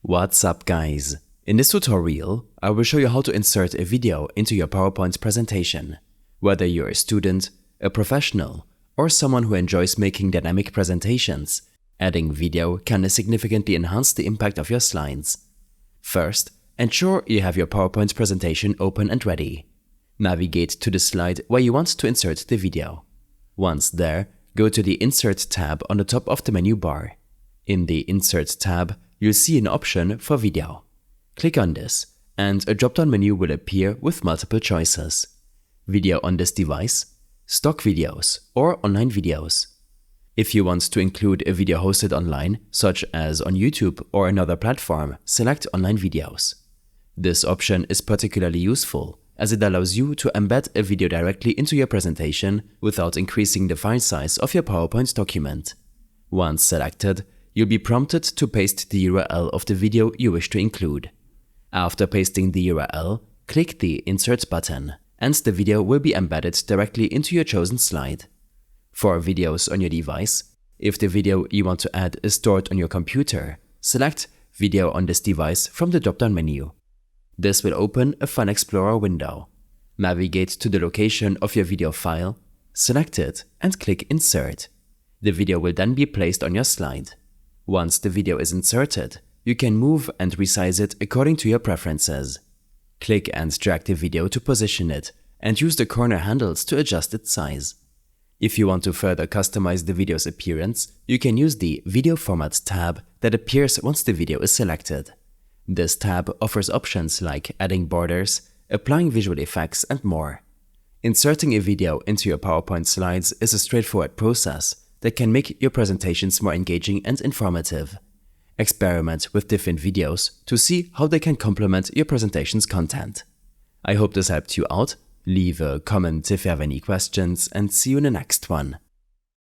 What's up guys? In this tutorial, I will show you how to insert a video into your PowerPoint presentation. Whether you're a student, a professional, or someone who enjoys making dynamic presentations, adding video can significantly enhance the impact of your slides. First, ensure you have your PowerPoint presentation open and ready. Navigate to the slide where you want to insert the video. Once there, go to the Insert tab on the top of the menu bar. In the Insert tab, you'll see an option for video. Click on this, and a drop-down menu will appear with multiple choices: video on this device, stock videos, or online videos. If you want to include a video hosted online, such as on YouTube or another platform, select online videos. This option is particularly useful as it allows you to embed a video directly into your presentation without increasing the file size of your PowerPoint document. Once selected, you'll be prompted to paste the URL of the video you wish to include. After pasting the URL, click the Insert button, and the video will be embedded directly into your chosen slide. For videos on your device, if the video you want to add is stored on your computer, select Video on this device from the drop-down menu. This will open a File Explorer window. Navigate to the location of your video file, select it, and click Insert. The video will then be placed on your slide. Once the video is inserted, you can move and resize it according to your preferences. Click and drag the video to position it, and use the corner handles to adjust its size. If you want to further customize the video's appearance, you can use the Video Format tab that appears once the video is selected. This tab offers options like adding borders, applying visual effects, and more. Inserting a video into your PowerPoint slides is a straightforward process that can make your presentations more engaging and informative. Experiment with different videos to see how they can complement your presentation's content. I hope this helped you out. Leave a comment if you have any questions, and see you in the next one.